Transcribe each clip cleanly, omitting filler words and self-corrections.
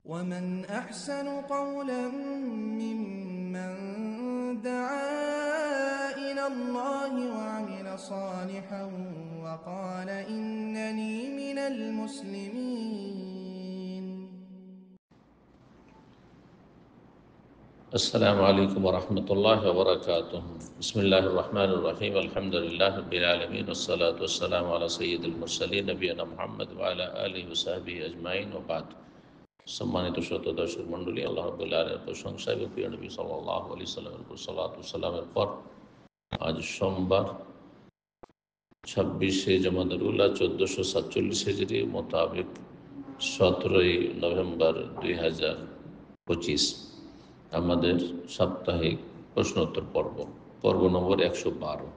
ومن أحسن قولا ممن دعا إلى الله وعمل صالحا وقال إنني من المسلمين. السلام عليكم ورحمة الله وبركاته. بسم الله الرحمن الرحيم. الحمد لله رب العالمين والصلاة والسلام على سيد المرسلين نبينا محمد وعلى آله وصحبه أجمعين وبعد. সম্মানিত শ্রোতা দর্শক মণ্ডলী, আল্লাহ রাব্বুল আলামিনের প্রশংসা এবং প্রিয় নবী সাল্লাল্লাহু আলাইহি সাল্লামের উপর সালাত ও সালামের পর আজ সোমবার 26শে জামাদুল আউয়াল 1447 হিজরি মোতাবেক 17ই নভেম্বর 2025 আমাদের সাপ্তাহিক প্রশ্নোত্তর পর্ব নম্বর 112।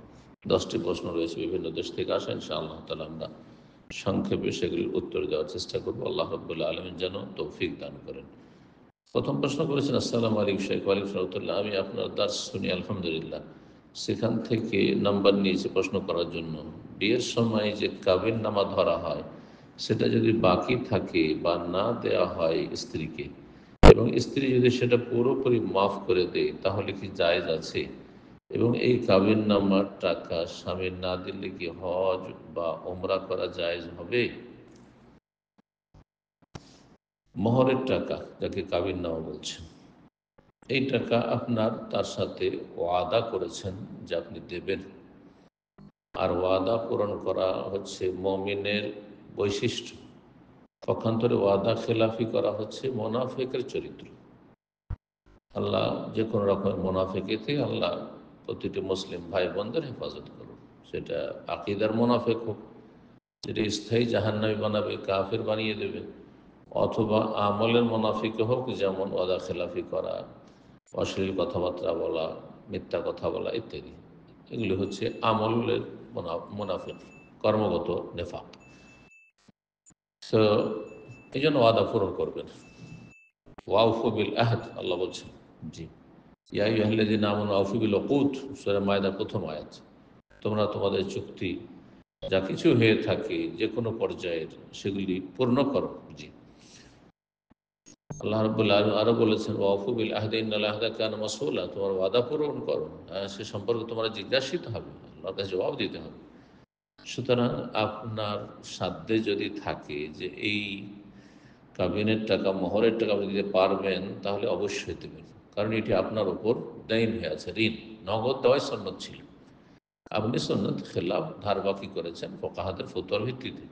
10টি প্রশ্ন রয়েছে বিভিন্ন দেশ থেকে আসা। ইনশাআল্লাহ তাআলা আমরা সংক্ষেপে সেগুলির উত্তর দেওয়ার চেষ্টা করব। আল্লাহ রাব্বুল আলামিন যেন তৌফিক দান করেন। প্রথম প্রশ্ন করেছেন, আসসালামু আলাইকুম শেখ। ওয়ালাইকুম আসসালাম। আমি আপনার দার্স শুনি আলহামদুলিল্লাহ, সেখান থেকে নাম্বার নিয়েছি প্রশ্ন করার জন্য। বিয়ের সময় যে কাবিন নামা ধরা হয় সেটা যদি বাকি থাকে বা না দেওয়া হয় স্ত্রীকে, এবং স্ত্রী যদি সেটা পুরোপুরি মাফ করে দেয় তাহলে কি জায়েজ আছে? এবং এই কাবিন নামার টাকা স্বামী না দিলে কি হজ বা ওমরা করা জায়েজ হবে? মোহরের টাকা, যাকে কাবিন নামা বলছেন, এই টাকা আপনার তার সাথে ওয়াদা করেছেন যে আপনি দেবেন। আর ওয়াদা পূরণ করা হচ্ছে মুমিনের বৈশিষ্ট্য। পক্ষান্তরে ওয়াদা খেলাফি করা হচ্ছে মুনাফিকের চরিত্র। আল্লাহ যে কোনো রকমের মুনাফিকি থেকে আল্লাহ প্রতিটি মুসলিম ভাই বোনদের হেফাজত করুন। সেটা আকীদার মুনাফিক হোক, যেটা স্থায়ী জাহান্নামী বানাবে, কাফের বানিয়ে দেবে, অথবা আমলের মুনাফিক হোক, যেমন ওয়াদা খেলাফি করা, অশ্লীল কথাবার্তা বলা, মিথ্যা কথা বলা ইত্যাদি। এগুলি হচ্ছে আমলের মুনাফিক, কর্মগত নেফাক। তো এই জন্য ওয়াদা পূরণ করবেন। ওয়াউফু বিল আহদ, আল্লাহ বলছেন। জি, ইয়া আইয়ুহাল্লাযীনা আমানু আউফু বিল উকুদ, সূরা মায়দার প্রথম আয়াত। তোমরা তোমাদের চুক্তি যা কিছু হয়ে থাকে যে কোনো পর্যায়ের সেগুলি পূর্ণ করো। জি, আল্লাহ রাব্বুল আলামিন আরো বলেছেন, ওয়াউফু বিল আহদি ইন্নাল আহদা কানা মাসউলা, তোমার ওয়াদা পূরণ করো, সে সম্পর্কে তোমরা জিজ্ঞাসিত হবে, আল্লাহর কাছে জবাব দিতে হবে। সুতরাং আপনার সাধ্যে যদি থাকে যে এই কাবিনের টাকা, মোহরের টাকা আপনি দিতে পারবেন, তাহলে অবশ্যই দেবেন। কারণ এটি আপনার উপর দায়ন হয়ে আছে, ঋণ। নগদ দেওয়াই সুন্নত ছিল, আপনি সুন্নত খেলাফ ধার বাকি করেছেন ফুকাহাদের ফতোয়ার ভিত্তিতে,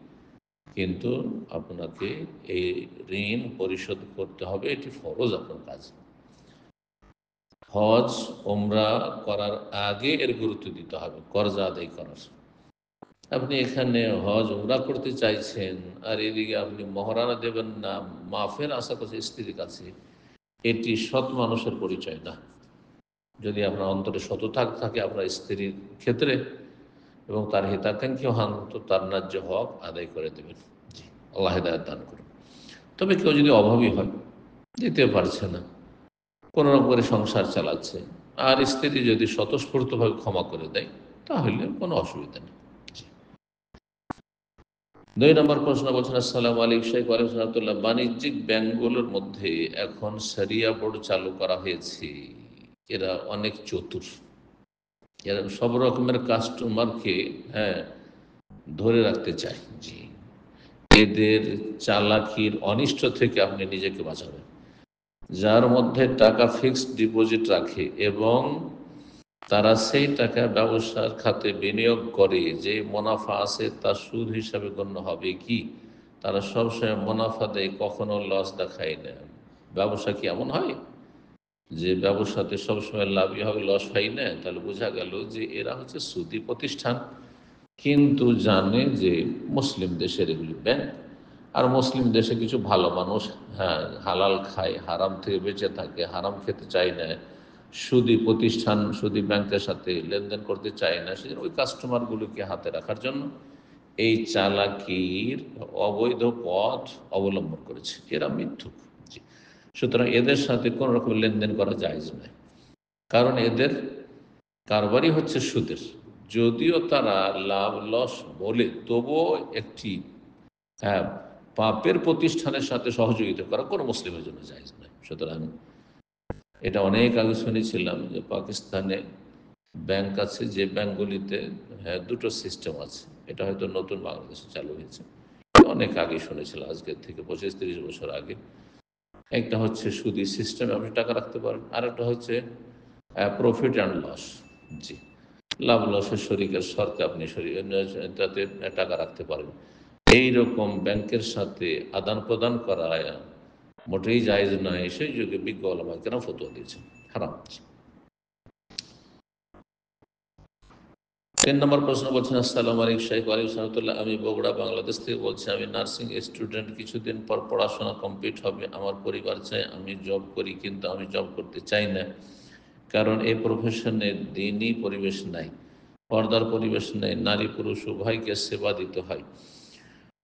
কিন্তু আপনাকে এই ঋণ পরিশোধ করতে হবে, এটি ফরজ আপনার কাজ। হজ ওমরা করার আগে এর গুরুত্ব দিতে হবে, কর্জা আদায় করার। আপনি এখানে হজ উমরা করতে চাইছেন আর এদিকে আপনি মহারানা দেবেন না, মাফের আশা করছে স্ত্রীর কাছে, এটি সৎ মানুষের পরিচয় না। যদি আপনার অন্তরে সততা থাকে আপনার স্ত্রীর ক্ষেত্রে এবং তার হিতাকাঙ্ক্ষী হন, তো তার ন্যায্য হক আদায় করে দেবেন। জি, আল্লাহ হেদায়েত দান করুন। তবে কেউ যদি অভাবী হয়, দিতে পারছে না, কোনো রকম করে সংসার চালাচ্ছে, আর স্ত্রী যদি স্বতঃস্ফূর্তভাবে ক্ষমা করে দেয়, তাহলে কোনো অসুবিধা নেই। 2 নম্বর প্রশ্ন বলছেন, আসসালামু আলাইকুম শেখ। ওয়ালাইকুম আসসালাম। বাণিজ্যিক ব্যাংকগুলোর মধ্যে এখন শরিয়া বোর্ড চালু করা হয়েছে। এরা অনেক চতুর, এরা সব রকমের কাস্টমারকে ধরে রাখতে চায়। জি, এদের চালাকির অনিষ্ট থেকে আপনি নিজেকে বাঁচাবেন। যার মধ্যে টাকা ফিক্সড ডিপোজিট রাখে এবং তারা সেই টাকা ব্যবসার খাতে বিনিয়োগ করে, যে মুনাফা আছে তা সুদ হিসাবে গণ্য হবে কি, তারা সবসময় মুনাফা দেয়, কখনো লস দেখায় না। ব্যবসা কি এমন হয় যে ব্যবসাতে সবসময় লাভই হবে, লস হয় না? তাহলে বোঝা গেল যে এরা হচ্ছে সুদী প্রতিষ্ঠান, কিন্তু জানে যে মুসলিম দেশের এগুলি ব্যাংক, আর মুসলিম দেশে কিছু ভালো মানুষ হালাল খায়, হারাম থেকে বেঁচে থাকে, হারাম খেতে চায় না, সুদী প্রতিষ্ঠান, সুদী ব্যাংকের সাথে লেনদেন করতে চায় না। সেজন্য ওই কাস্টমারগুলোকে হাতে রাখার জন্য এই চালাকির অবৈধ পথ অবলম্বন করেছে। এরা মিথ্যুক। জি, সুতরাং এদের সাথে কোনো রকম লেনদেন করা জায়েজ নয়, কারণ এদের কারবারই হচ্ছে সুদের। যদিও তারা লাভ লস বলে, তবুও একটি পাপের প্রতিষ্ঠানের সাথে সহযোগিতা করা কোনো মুসলিমের জন্য জায়েজ নয়। সুতরাং এটা অনেক আগে শুনেছিলাম যে পাকিস্তানে ব্যাংক আছে, যে ব্যাংকগুলিতে দুটো সিস্টেম আছে। এটা হয়তো নতুন বাংলাদেশে চালু হয়েছে, অনেক আগে শুনেছিলাম, আজকের থেকে 25-30 বছর আগে। একটা হচ্ছে সুদি সিস্টেমে আপনি টাকা রাখতে পারেন, আর একটা হচ্ছে প্রফিট অ্যান্ড লস। জি, লাভ লসের শরিকের শর্তে আপনি তাতে টাকা রাখতে পারেন। এই রকম ব্যাংকের সাথে আদান প্রদান করা মোটেই জায়েজ নয়। সেই যুগে বিজ্ঞ ওলামা কেন ফতোয়া দিয়েছেন, হারাম। 3 নম্বর প্রশ্ন বলছেন, আসসালামু আলাইকুম শাইখ। ওয়ালাইকুম সালাম। আমি বগুড়া, বাংলাদেশ থেকে বলছি। আমি নার্সিং স্টুডেন্ট, কিছুদিন পর পড়াশোনা কমপ্লিট হবে। আমার পরিবার চায় আমি জব করি, কিন্তু আমি জব করতে চাই না, কারণ এই প্রফেশনে দিনই পরিবেশ নাই, পর্দার পরিবেশ নেই, নারী পুরুষ উভয়কে সেবা দিতে হয়।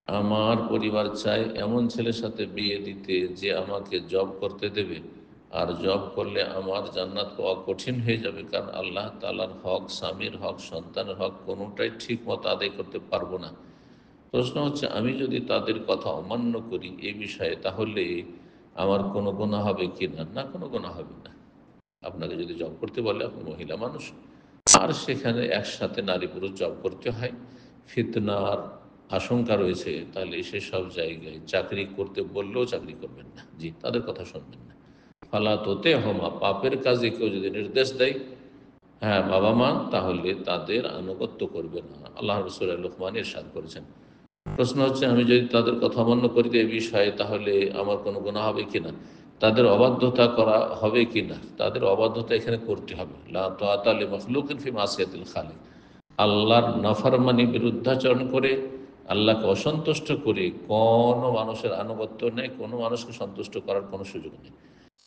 আমার পরিবার চায় এমন ছেলের সাথে বিয়ে দিতে যে আমাকে জব করতে দেবে, আর জব করলে আমার জান্নাত পাওয়া কঠিন হয়ে যাবে, কারণ আল্লাহ তাআলার হক, স্বামীর হক, সন্তানের হক কোনোটাই ঠিক মতো আদায় করতে পারবো না। প্রশ্ন হচ্ছে, আমি যদি তাদের কথা অমান্য করি এই বিষয়ে, তাহলে আমার কোনো গুনাহ হবে কি না? না, কোনো গুনাহ হবে না। আপনাকে যদি জব করতে বলে, আপনি মহিলা মানুষ, আর সেখানে একসাথে নারী পুরুষ জব করতে হয়, ফিতনার আশঙ্কা রয়েছে, তাহলে সেসব জায়গায় চাকরি করতে বললেও চাকরি করবেন না। জি, তাদের কথা শুনবেন না। ফালা তোতে হমা, পাপের কাজে কেউ যদি নির্দেশ দেয়, হ্যাঁ, বাবা মা, তাহলে তাদের আনুগত্য করবে না। আল্লাহ রাসূল লুকমান ইরশাদ করেছেন। প্রশ্ন হচ্ছে, আমি যদি তাদের কথা অমান্য করি এই বিষয়ে, তাহলে আমার কোনো গুনাহ হবে কিনা? তাদের অবাধ্যতা করা হবে কিনা? তাদের অবাধ্যতা এখানে করতে হবে। লা তাআতা লিমাখলুকিন ফি মাসিয়াতিল খালিক। আল্লাহর নাফরমানি, বিরুদ্ধাচরণ করে, আল্লাহকে অসন্তুষ্ট করে কোনো মানুষের আনুগত্য নেই, কোনো মানুষকে সন্তুষ্ট করার কোনো সুযোগ নেই।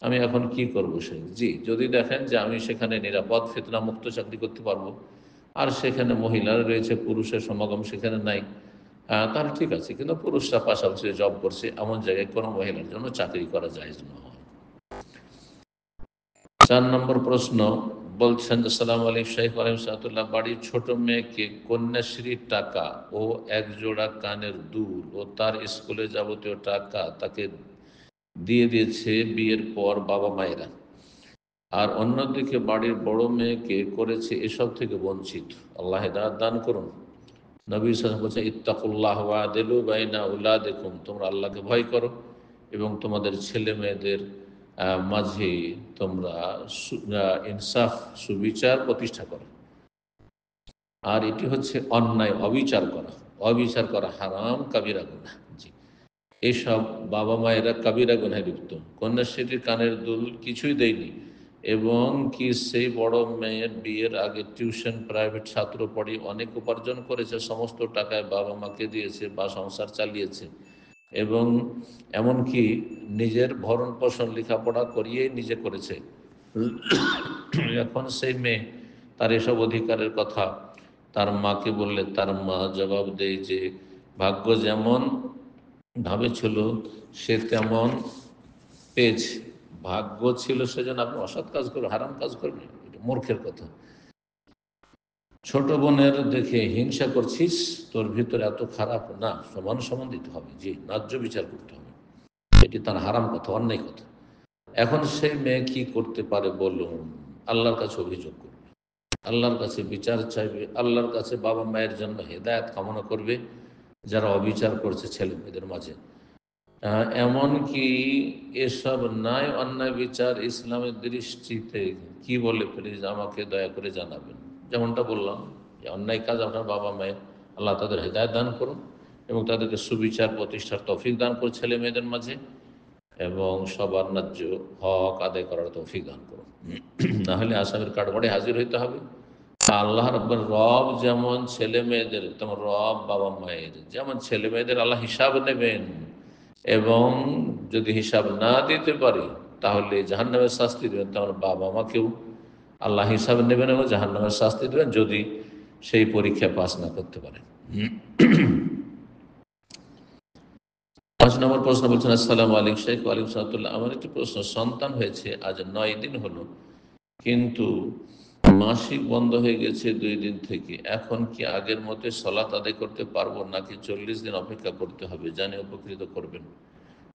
আমি এখন কি করব? জি, যদি দেখেন যে আমি সেখানে নিরাপদ ফিতনা মুক্ত চাকরি করতে পারবো, আর সেখানে মহিলারা রয়েছে, পুরুষের সমাগম সেখানে নাই, তাহলে ঠিক আছে। কিন্তু পুরুষরা পাশাপাশি জব করছে, এমন জায়গায় কোনো মহিলার জন্য চাকরি করা জায়েজ নয়। 4 নম্বর প্রশ্ন বলছেন, আসসালামু আলাইকুম শাইখ। ওয়ালাইকুম সালাম। বাড়ির ছোট মেয়েকে কন্যাশ্রীর টাকা ও এক জোড়া কানের দুল ও তার স্কুলে যাবতীয় টাকা তাকে দিয়ে দিয়েছে বিয়ের পর বাবা মায়েরা, আর অন্যদিকে বাড়ির বড় মেয়েকে করেছে এসব থেকে বঞ্চিত। আল্লাহ হেদায়েত দান করুন। নবী সাল্লাল্লাহু আলাইহি ওয়াসাল্লাম বলছেন, ইত্তাকুল্লাহ ওয়া আদিলু বাইনা আওলাদিকুম, তোমরা আল্লাহকে ভয় করো এবং তোমাদের ছেলে মেয়েদের মাঝে তোমরা ইনসাফ, সুবিচার প্রতিষ্ঠা করো। আর এটি হচ্ছে অন্যায়, অবিচার করা। অবিচার করা হারাম, কাবিরা গুনাহ। জি, এসব বাবা মায়েরা কাবিরা গুনাহে লিপ্ত। কন্যাশ্রীর কানের দুল কিছুই দেয়নি, এবং কি সেই বড় মেয়ের বিয়ের আগে টিউশন, প্রাইভেট ছাত্র পড়ে অনেক উপার্জন করেছে, সমস্ত টাকায় বাবা মাকে দিয়েছে বা সংসার চালিয়েছে, এবং এমনকি নিজের ভরণ পোষণ লেখাপড়া করিয়েই নিজে করেছে। এখন সেই মেয়ে তার এসব অধিকারের কথা তার মাকে বললে, তার মা জবাব দেয় যে ভাগ্য যেমন ভাবে ছিল সে তেমন পেয়েছে। ভাগ্য ছিল সেজন্য আপনি অসৎ কাজ করবেন, হারাম কাজ করবেন, এটা মূর্খের কথা। ছোট বোনের দেখে হিংসা করছিস, তোর ভিতরে এত খারাপ না, সমান সমান দিতে হবে। জি, ন্যায্য বিচার করতে হবে। এটি তার হারাম কথা, অন্যায় কথা। এখন সেই মেয়ে কি করতে পারে বলুন? আল্লাহর কাছে অভিযোগ করবে, আল্লাহর কাছে বিচার চাইবে, আল্লাহর কাছে বাবা মায়ের জন্য হেদায়েত কামনা করবে যারা অবিচার করছে ছেলে মেয়েদের মাঝে। এমনকি এসব ন্যায় অন্যায় বিচার ইসলামের দৃষ্টিতে কি বলে, প্লিজ আমাকে দয়া করে জানাবেন। যেমনটা বললাম, যে অন্যায় কাজ আপনার বাবা মায়ের, আল্লাহ তাদের হেদায়েত দান করুন এবং তাদেরকে সুবিচার প্রতিষ্ঠার তৌফিক দান করুন ছেলে মেয়েদের মাঝে, এবং সবার ন্যায্য হক আদায় করার তৌফিক দান করুন। নাহলে আসামের কাঠগড়ে হাজির হইতে হবে। আল্লাহ রব্বুর রব যেমন ছেলে মেয়েদের, তেমন রব বাবা মায়ের, যেমন ছেলে মেয়েদের আল্লাহ হিসাব নেবেন, এবং যদি হিসাব না দিতে পারে তাহলে জাহান্নামের শাস্তি দেবেন, তেমন বাবা মাকেও আল্লাহ হিসাব নেবেন এবং জাহান্নামের শাস্তি দেবেন যদি সেই পরীক্ষা পাস না করতে পারে। 5 নম্বর প্রশ্ন বলছেন, আসসালামু আলাইকুম শাইখ। ওয়ালাইকুম সালাম। আমার একটি প্রশ্ন, সন্তান হয়েছে আজ 9 দিন হলো, কিন্তু মাসিক বন্ধ হয়ে গেছে 2 দিন থেকে, এখন কি আগের মতো সালাত আদায় করতে পারবো নাকি 40 দিন অপেক্ষা করতে হবে? জানে উপকৃত করবেন।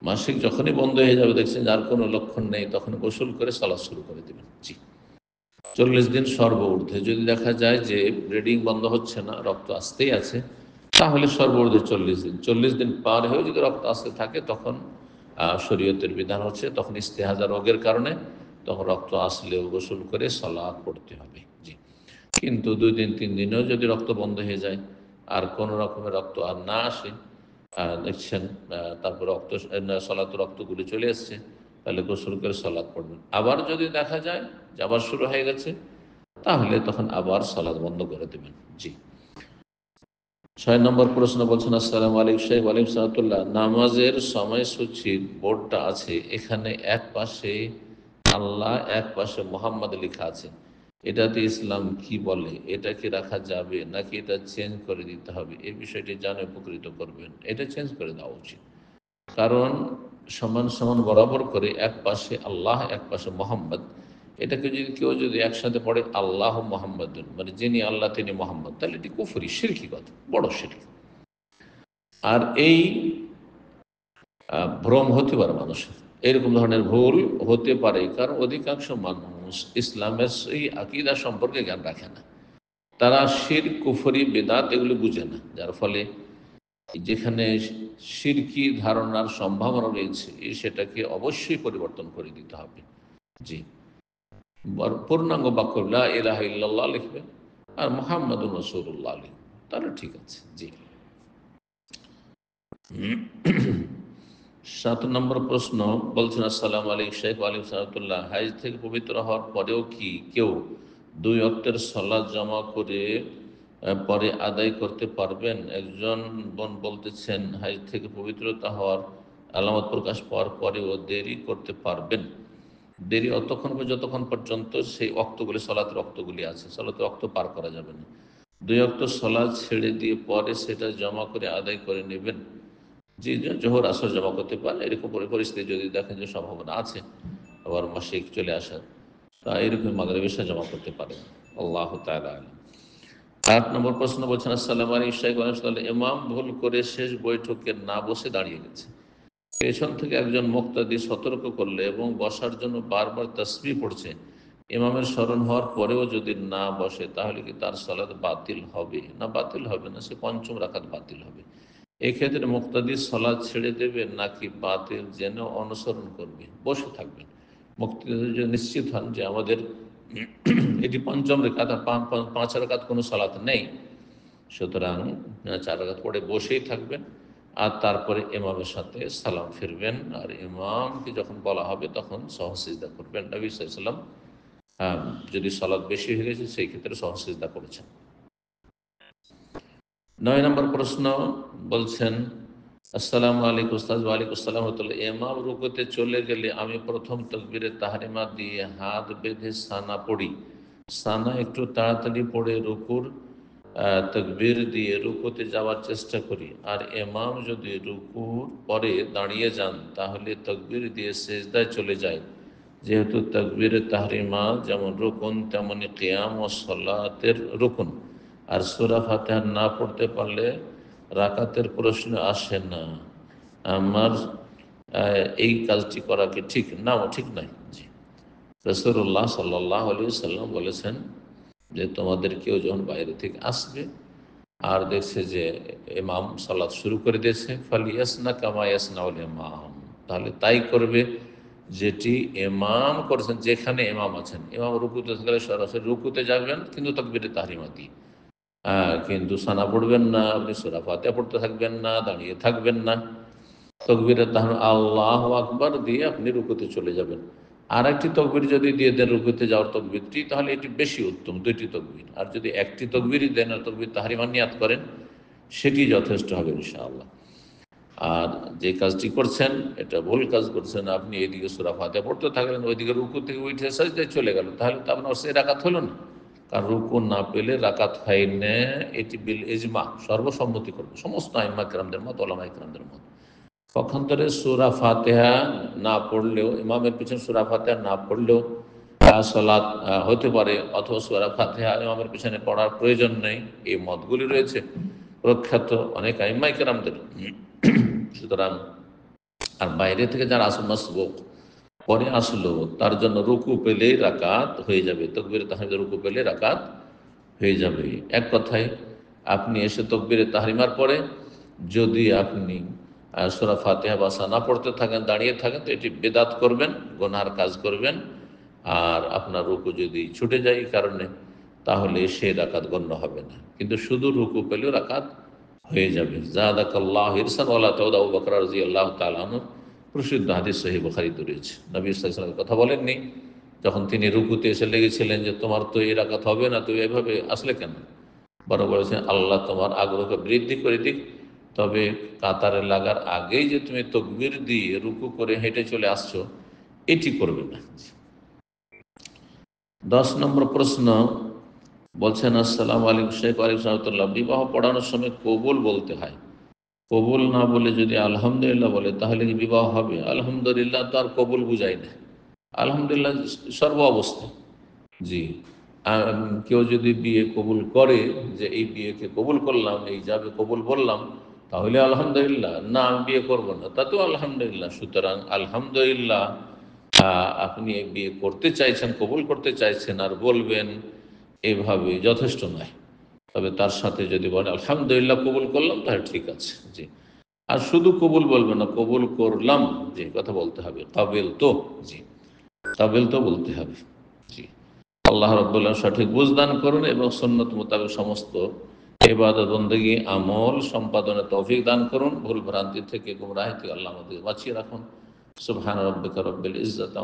মাসিক যখনই বন্ধ হয়ে যাবে, দেখছেন যার কোনো লক্ষণ নেই, তখন গোসল করে সালাত শুরু করে দেবেন। জি, 40 দিন সর্বঊর্ধ্বে। যদি দেখা যায় যে ব্লিডিং বন্ধ হচ্ছে না, রক্ত আসতেই আছে, তাহলে সর্বঊর্ধ্বে 40 দিন। 40 দিন পার হয়েও যদি রক্ত আসতে থাকে, তখন শরীয়তের বিধান হচ্ছে তখন ইস্তেহাজা রোগের কারণে তখন রক্ত আসলেও গোসল করে সালাত পড়তে হবে। জি, কিন্তু 2 দিন 3 দিনেও যদি রক্ত বন্ধ হয়ে যায় আর কোনো রকমের রক্ত আর না আসে, দেখছেন তারপর রক্ত সলাত রক্তগুলি চলে এসছে, তাহলে গোসল করে সলাৎ পড়বেন। আবার যদি দেখা যায় যে আবার শুরু হয়ে গেছে, তাহলে তখন আবার সলাৎ বন্ধ করে দেবেন। জি, 6 নম্বর প্রশ্ন বলছেন, আসসালামু আলাইকুম শেখ। ওয়ালাইকুম সালাতুল্লাহ। নামাজের সময়সূচির বোর্ডটা আছে, এখানে এক পাশে আল্লাহ এক পাশে মোহাম্মদ লেখা আছে, এটাতে ইসলাম কি বলে? এটা কি রাখা যাবে নাকি এটা চেঞ্জ করে দিতে হবে? এই বিষয়টি জানে উপকৃত করবেন। এটা চেঞ্জ করে দেওয়া উচিত, কারণ সমান সমান বরাবর করে এক পাশে আল্লাহ এক পাশে মোহাম্মদ, এটাকে যদি কেউ যদি একসাথে পড়ে আল্লাহ মোহাম্মদুন, মানে যিনি আল্লাহ তিনি মোহাম্মদ, তাহলে এটি কুফরি, শিরকি কথা, বড় শিরকি। আর এই ভ্রম হতে পারে মানুষের, এরকম ধরনের ভুল হতে পারে, কারণ অধিকাংশ মানুষ ইসলামের সেই আকীদা সম্পর্কে জ্ঞান রাখে না। তারা শিরক, কুফরি, বেদাত এগুলো বুঝে না, যার ফলে যেখানে শিরকি ধারণার সম্ভাবনা রয়েছে সেটাকে অবশ্যই পরিবর্তন করে দিতে হবে। জি, পূর্ণাঙ্গ বাক্য লা ইলাহা ইল্লাল্লাহ লিখবে আর মুহাম্মাদুর রাসূলুল্লাহ লিখবে, তাহলে ঠিক আছে। জি, 7 নম্বর প্রশ্ন বলছেন, আসসালামু আলাইকুম শেখ। ওয়ালাইকুম সালাতুল্লাহ। হাজ থেকে পবিত্র হওয়ার পরেও কি কেউ 2 ওয়াক্তের সালাত জমা করে পরে আদায় করতে পারবেন? একজন বোন বলতেছেন হাজ থেকে পবিত্রতা হওয়ার আলামত প্রকাশ পাওয়ার পরেও দেরি করতে পারবেন। দেরি অতক্ষণ যতক্ষণ পর্যন্ত সেই অক্তগুলি, সলাতের অক্তগুলি আছে, সলাতের অক্ত পার করা যাবে না। 2 ওয়াক্ত সলাৎ ছেড়ে দিয়ে পরে সেটা জমা করে আদায় করে নেবেন। জি, জোহর আসর জমা করতে পারেন, এরকম পরিস্থিতি যদি দেখেন যে সম্ভাবনা আছে আবার মাসিক চলে আসার, তা এরকম মাগরিব এশা জমা করতে পারেন। আল্লাহ তাআলা আলাম। 8 নম্বর প্রশ্ন বলছেন, আসসালামু আলাইকুম শাইখ। ইমাম ভুল করে শেষ বৈঠকে না বসে দাঁড়িয়ে গেছে, পেছন থেকে একজন মুক্তাদি সতর্ক করলে এবং বসার জন্য বারবার তাসবিহ পড়ছে, ইমামের স্মরণ হওয়ার পরেও যদি না বসে, তাহলে কি তার সালাত বাতিল হবে? না, বাতিল হবে না, সে পঞ্চম রাকাত বাতিল হবে। এক্ষেত্রে মুক্তাদির সালাত ছেড়ে দেবে নাকি বাতিল জেনে অনুসরণ করবে? বসে থাকবেন। মুক্তাদি যদি নিশ্চিত হন যে আমাদের এটি পঞ্চম রেখাত, 5 রাকাত কোনো সালাত নেই, সুতরাং 4 রাকাত পড়ে বসেই থাকবেন আর তারপরে ইমামের সাথে সালাম ফিরবেন। আর ইমামকে যখন বলা হবে তখন সহসিজদা করবেন। নবী সাল্লাল্লাহু আলাইহি ওয়াসাল্লাম যদি সালাত বেশি হয়ে গেছে সেই ক্ষেত্রে সহসিজদা করেছেন। 9 নম্বর প্রশ্ন বলছেন, আসসালামু আলাইকুম উস্তাদ। ওয়ালাইকুম আসসালাম ওয়া রাহমাতুল্লাহ। ইমাম রুকুতে চলে গেলে আমি প্রথম তাকবীরে তাহরিমা দিয়ে হাত বেঁধে সানা পড়ি, সানা একটু তাড়াতাড়ি পড়ে রুকুর তাকবীর দিয়ে রুকুতে যাওয়ার চেষ্টা করি, আর ইমাম যদি রুকুর পরে দাঁড়িয়ে যান তাহলে তাকবীর দিয়ে সেজদায় চলে যায়। যেহেতু তাকবীরে তাহরিমা যেমন রুকুন তেমনি কিয়াম ও সালাতের রুকুন, আর সূরা ফাতিহা না পড়তে পারলে রাকাতের প্রশ্ন আসে না। আমার এই কাজটি করা কি ঠিক? না, ঠিক নয়। জি, রাসূলুল্লাহ সাল্লাল্লাহু আলাইহি ওয়াসাল্লাম বলেছেন যে তোমাদের কেউ যখন বাইরে থেকে আসবে আর দেখছে যে ইমাম সালাত শুরু করে দিয়েছে, ফালিয়াসনা কামা ইয়াসনাউল ইমাম, তাহলে তাই করবে যেটি ইমাম করেছেন। যেখানে ইমাম আছেন, ইমাম রুকুতে থাকলে সরাসরি রুকুতে যাবেন, কিন্তু তাকবীরে তাহরিমা দিয়ে, কিন্তু সানা পড়বেন না, আপনি সূরা ফাতিহা পড়তে থাকবেন না, দাঁড়িয়ে থাকবেন না, তাকবীরে তাহরিমা আল্লাহু আকবার দিয়ে আপনি রুকুতে চলে যাবেন। আর একটি তকবির যদি দিয়ে দেন রুকুতে যাওয়ার তকবিরটি, তাহলে এটি বেশি উত্তম, 2টি তকবির। আর যদি একটি তকবিরই দেন আর তকবির তাহরিমা নিয়াত করেন, সেটি যথেষ্ট হবে ইনশাআল্লাহ। আর যে কাজটি করছেন এটা ভুল কাজ করছেন। আপনি এদিকে সূরা ফাতিহা পড়তে থাকলেন, ওইদিকে রুকু থেকে উঠে সাজদায় চলে গেল, তাহলে তো আপনার সে রাকাত হলো না। কারণ রুকু না পেলে রাকাত হয় না, এটি বিল ইজমা, সর্বসম্মতি করবে সমস্ত আইম্মা কিরামদের মত, ওলামা কিরামদের মত। পক্ষান্তরে সূরা ফাতিহা না পড়লেও, ইমামের পিছনে সূরা ফাতিহা না পড়লেও সালাত হতে পারে, অথবা সূরা ফাতিহা ইমামের পিছনে পড়ার প্রয়োজন নেই, এই মতগুলি রয়েছে প্রখ্যাত অনেক আইম্মাই কেরামদের। সুতরাং আর বাইরে থেকে যারা আসল মাসবুক পরে আসলো, তার জন্য রুকু পেলেই রাকাত হয়ে যাবে, তাকবীরে তাহরিমার রুকু পেলে রাকাত হয়ে যাবে। এক কথায় আপনি এসে তাকবীরে তাহরিমার পরে যদি আপনি সূরা ফাতিহা বা সানা পড়তে থাকেন, দাঁড়িয়ে থাকেন, তো এটি বেদাত করবেন, গুনাহর কাজ করবেন। আর আপনার রুকু যদি ছুটে যায় এই কারণে, তাহলে সে রাকাত গণ্য হবে না। কিন্তু শুধু রুকু পেলেও রাকাত হয়ে যাবে। জাদাকাল্লাহু ইরসান ওয়ালা তাউদ, আবু বকর রাদিয়াল্লাহু তাআলা আনহু প্রসিদ্ধ হাদিস সহিহ বুখারীতে রয়েছে। নবী সাল্লাল্লাহু আলাইহি ওয়াসাল্লাম কথা বলেননি যখন তিনি রুকুতে এসে লেগেছিলেন যে তোমার তো এই রাকাত হবে না, তুই এভাবে আসলে কেন? বরং বলেছেন আল্লাহ তোমার আগ্রহকে বৃদ্ধি করে দিক, তবে কাতারে লাগার আগেই যে তুমি তাকবীর দিয়ে রুকু করে হেঁটে চলে আসছো, এটি করবে না। 10 নম্বর প্রশ্ন বলছেন, আসসালামু আলাইকুম শেখ ওয়ালাইকুম রাহমাতুল্লাহ, বিবাহ পড়ানোর সময় কবুল বলতে হয়, কবুল না বলে যদি আলহামদুলিল্লাহ বলে তাহলে কি বিবাহ হবে? আলহামদুলিল্লাহ তো আর কবুল বুঝাই না, আলহামদুলিল্লাহ সর্ব অবস্থা। জি, কেউ যদি বিয়ে কবুল করে যে এই বিয়েকে কবুল করলাম, এই যাবে কবুল বললাম, তাহলে আলহামদুলিল্লাহ, না আমি বিয়ে করবো না, তাতেও আলহামদুলিল্লাহ। সুতরাং আলহামদুলিল্লাহ, আপনি এই বিয়ে করতে চাইছেন, কবুল করতে চাইছেন, আর বলবেন এভাবে যথেষ্ট নয়। তবে তার সাথে যদি বলেন আলহামদুলিল্লাহ কবুল করলাম, তাহলে ঠিক আছে। জি, আর শুধু কবুল বলবেন না, কবুল করলাম যে কথা বলতে হবে, কাবিল তো, জি কাবিল তো বলতে হবে। জি, আল্লাহ রাব্বুল আলামিন সঠিক বুঝদান করুন এবং সুন্নত মোতাবেক সমস্ত ইবাদত বন্দেগী আমল সম্পাদনের তৌফিক দান করুন। ভুল ভ্রান্তি থেকে, গুমরাহি থেকে আল্লাহ আমাদের বাঁচিয়ে রাখুন। সুবহান রাব্বিকা রব্বিল ইজ্জাতি